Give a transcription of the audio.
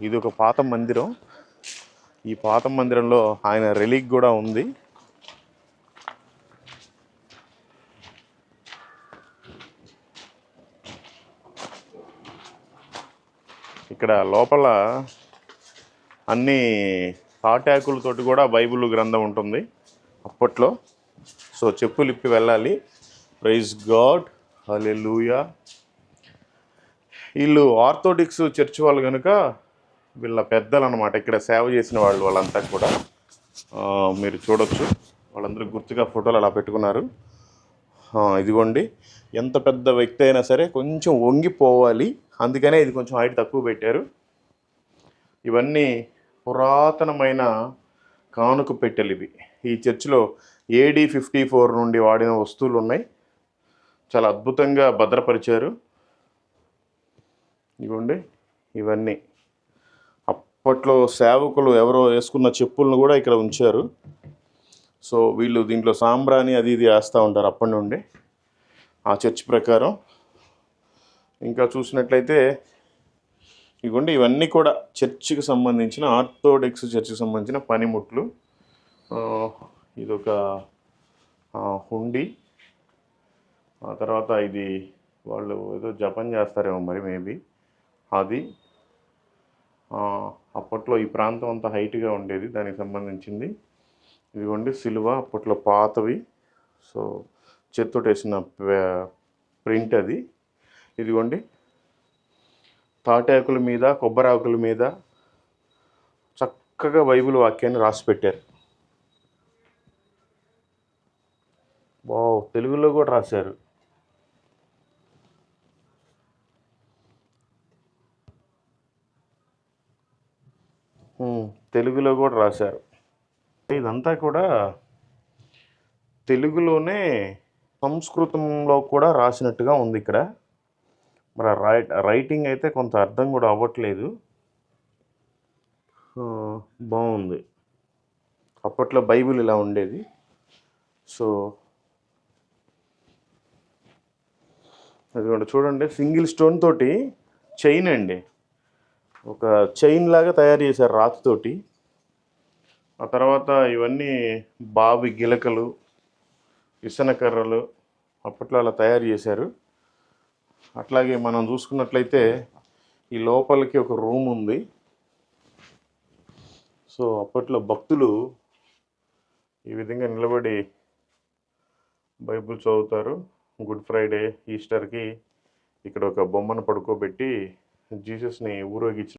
ఇది ఒక పాత మందిరం. ఈ పాత మందిరంలో ఆయన రెలిక్ కూడా ఉంది. ఇక్కడ లోపల అన్ని తాటాకులతోటి కూడా బైబిల్ గ్రంథం ఉంటుంది అప్పట్లో. సో చెప్పులు ఇప్పి వెళ్ళాలి. ప్రైజ్ గాడ్, హల్లెలూయా. వీళ్ళు ఆర్థోడాక్స్ చర్చ్ వాళ్ళు కనుక వీళ్ళ పెద్దలు అనమాట. ఇక్కడ సేవ చేసిన వాళ్ళంతా కూడా మీరు చూడొచ్చు. వాళ్ళందరూ గుర్తుగా ఫోటోలు అలా పెట్టుకున్నారు. ఇదిగోండి, ఎంత పెద్ద వ్యక్తి అయినా సరే కొంచెం వంగిపోవాలి, అందుకనే ఇది కొంచెం హైట్ తక్కువ పెట్టారు. ఇవన్నీ పురాతనమైన కానుక పెట్టెలు ఇవి. ఈ చర్చిలో AD 54 నుండి వాడిన వస్తువులు ఉన్నాయి. చాలా అద్భుతంగా భద్రపరిచారు. ఇవ్వండి, ఇవన్నీ అప్పట్లో సేవకులు ఎవరో వేసుకున్న చెప్పులను కూడా ఇక్కడ ఉంచారు. సో వీళ్ళు దీంట్లో సాంబ్రాణి అది ఇది వేస్తూ ఉంటారు అప్పటి నుండి ఆ చర్చ్ ప్రకారం. ఇంకా చూసినట్లయితే ఇవ్వండి, ఇవన్నీ కూడా చర్చికి సంబంధించిన, ఆర్థోడాక్స్ చర్చికి సంబంధించిన పనిముట్లు. ఇదొక హుండీ. ఆ తర్వాత ఇది వాళ్ళు ఏదో జపం చేస్తారేమో మరి, మేబీ అది. అప్పట్లో ఈ ప్రాంతం అంతా హైట్గా ఉండేది, దానికి సంబంధించింది. ఇదిగోండి సిలువ, అప్పట్లో పాతవి. సో చేత్తోటి వేసిన ప్రింట్ అది. ఇదిగోండి, తాటాకుల మీద, కొబ్బరి ఆకుల మీద చక్కగా బైబిల్ వాక్యాన్ని రాసి పెట్టారు. తెలుగులో కూడా రాశారు. తెలుగులో కూడా రాశారు. ఇదంతా కూడా తెలుగులోనే సంస్కృతంలో కూడా రాసినట్టుగా ఉంది ఇక్కడ. మరి రైటింగ్ అయితే కొంత అర్థం కూడా అవ్వట్లేదు. బాగుంది. అప్పట్లో బైబిల్ ఇలా ఉండేది. సో అది కూడా చూడండి, సింగిల్ స్టోన్ తోటి చైన్ అండి, ఒక చైన్ లాగా తయారు చేశారు రాతితోటి. ఆ తర్వాత ఇవన్నీ బావి గిలకలు, ఇసనకర్రలు అప్పట్లో అలా తయారు చేశారు. అట్లాగే మనం చూసుకున్నట్లయితే ఈ లోపలికి ఒక రూమ్ ఉంది. సో అప్పట్లో భక్తులు ఈ విధంగా నిలబడి బైబిల్ చదువుతారు. గుడ్ ఫ్రైడే, ఈస్టర్కి ఇక్కడ ఒక బొమ్మను పడుకోబెట్టి జీసస్ని ఊరేగించిన